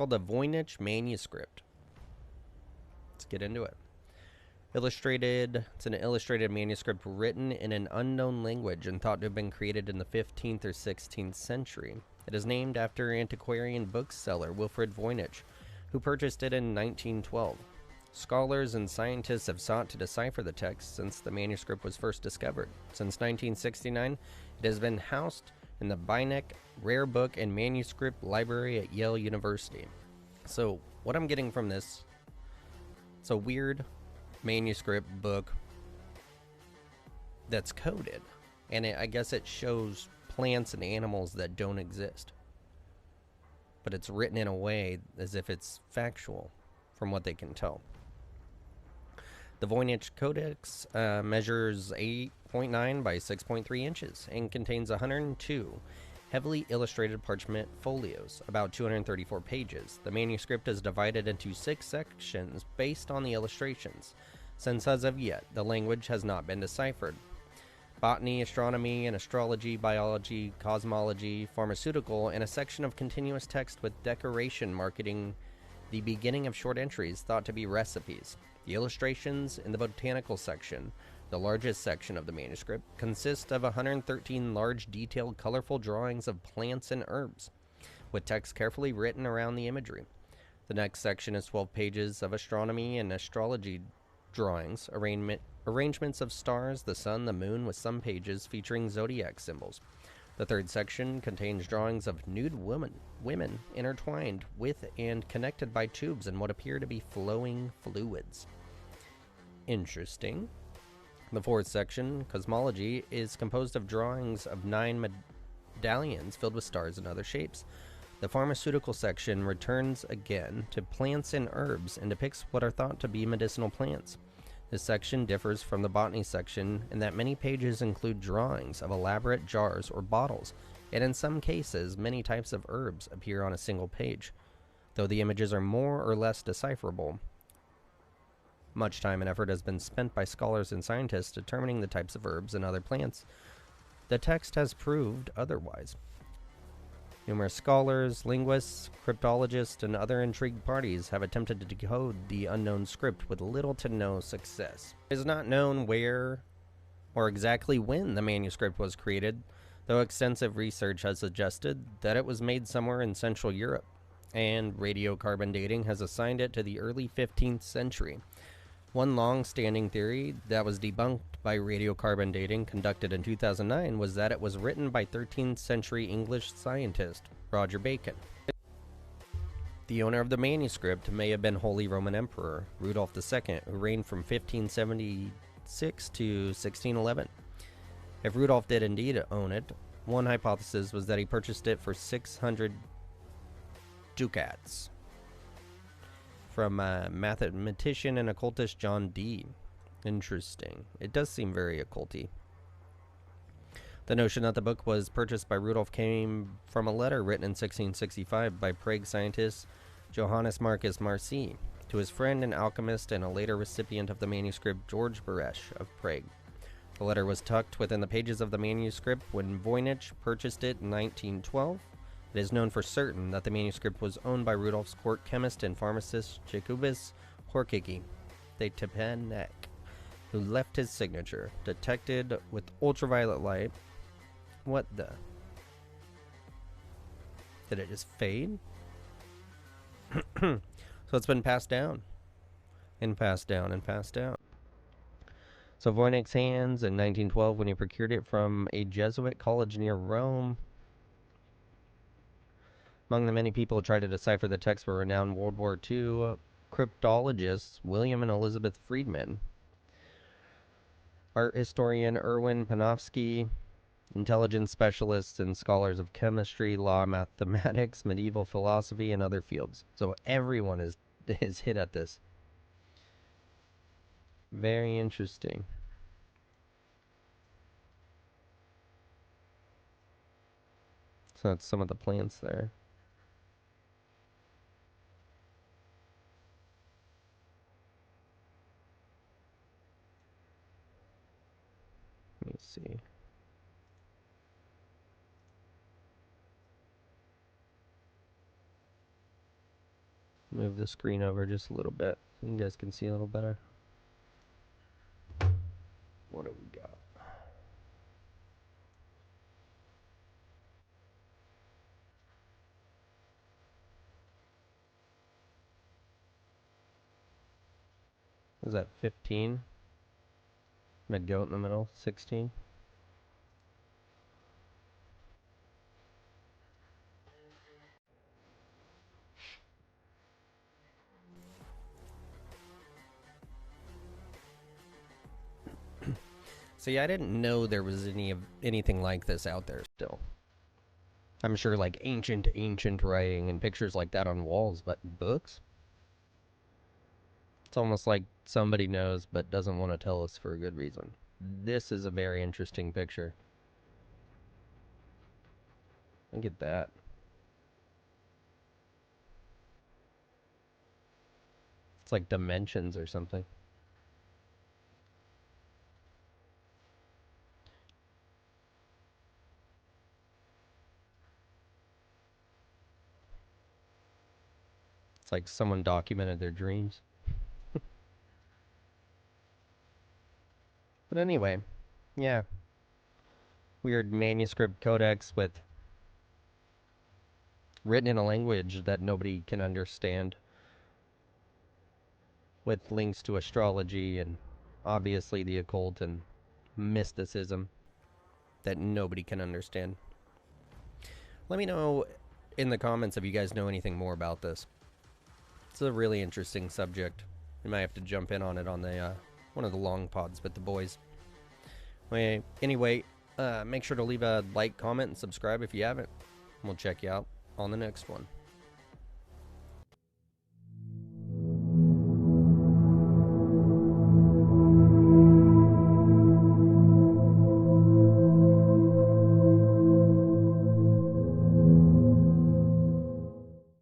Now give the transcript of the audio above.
called the Voynich Manuscript. Let's get into it. It's an illustrated manuscript written in an unknown language and thought to have been created in the 15th or 16th century. It is named after antiquarian bookseller Wilfrid Voynich, who purchased it in 1912. Scholars and scientists have sought to decipher the text since the manuscript was first discovered. Since 1969, it has been housed in the Voynich Rare Book and Manuscript Library at Yale University. So, what I'm getting from this, it's a weird manuscript book that's coded, and I guess it shows plants and animals that don't exist, but it's written in a way as if it's factual from what they can tell. The Voynich Codex measures 8.9 by 6.3 inches and contains 102 heavily illustrated parchment folios, about 234 pages. The manuscript is divided into 6 sections based on the illustrations, since as of yet, the language has not been deciphered. Botany, astronomy, and astrology, biology, cosmology, pharmaceutical, and a section of continuous text with decoration marking the beginning of short entries thought to be recipes. The illustrations in the botanical section, the largest section of the manuscript, consist of 113 large, detailed, colorful drawings of plants and herbs, with text carefully written around the imagery. The next section is 12 pages of astronomy and astrology drawings, arrangements of stars, the sun, the moon, with some pages featuring zodiac symbols. The third section contains drawings of nude women intertwined with and connected by tubes and what appear to be flowing fluids. Interesting. The fourth section, cosmology, is composed of drawings of 9 medallions filled with stars and other shapes. The pharmaceutical section returns again to plants and herbs and depicts what are thought to be medicinal plants. This section differs from the botany section in that many pages include drawings of elaborate jars or bottles, and in some cases, many types of herbs appear on a single page. Though the images are more or less decipherable, much time and effort has been spent by scholars and scientists determining the types of herbs and other plants. The text has proved otherwise. Numerous scholars, linguists, cryptologists, and other intrigued parties have attempted to decode the unknown script with little to no success. It is not known where or exactly when the manuscript was created, though extensive research has suggested that it was made somewhere in Central Europe, and radiocarbon dating has assigned it to the early 15th century. One long-standing theory that was debunked by radiocarbon dating conducted in 2009 was that it was written by 13th century English scientist Roger Bacon. The owner of the manuscript may have been Holy Roman Emperor Rudolph II, who reigned from 1576 to 1611. If Rudolph did indeed own it, one hypothesis was that he purchased it for 600 ducats from mathematician and occultist John Dee. Interesting. It does seem very occulty. The notion that the book was purchased by Rudolph came from a letter written in 1665 by Prague scientist Johannes Marcus Marci to his friend and alchemist and a later recipient of the manuscript George Baresh of Prague. The letter was tucked within the pages of the manuscript when Voynich purchased it in 1912. It is known for certain that the manuscript was owned by Rudolph's court chemist and pharmacist Jacobus Horkicki de Tepanek, who left his signature, detected with ultraviolet light. What the? Did it just fade? So it's been passed down, and passed down, and passed down. So Voynich's hands in 1912 when he procured it from a Jesuit college near Rome. Among the many people who tried to decipher the text were renowned World War II cryptologists William and Elizabeth Friedman, art historian Erwin Panofsky, intelligence specialists and scholars of chemistry, law, mathematics, medieval philosophy, and other fields. So everyone is hit at this. Very interesting. So that's some of the plants there. Let me see. Move the screen over just a little bit so you guys can see a little better. What do we got? Is that 15? Mid goat in the middle, 16. See, I didn't know there was anything like this out there still. I'm sure like ancient writing and pictures like that on walls, but books? It's almost like somebody knows but doesn't want to tell us for a good reason. This is a very interesting picture. Look at that. It's like dimensions or something. It's like someone documented their dreams. But anyway, yeah. Weird manuscript codex with written in a language that nobody can understand, with links to astrology and obviously the occult and mysticism that nobody can understand. Let me know in the comments if you guys know anything more about this. It's a really interesting subject. We might have to jump in on it on the one of the long pods with the boys. Anyway, make sure to leave a like, comment, and subscribe if you haven't. We'll check you out on the next one.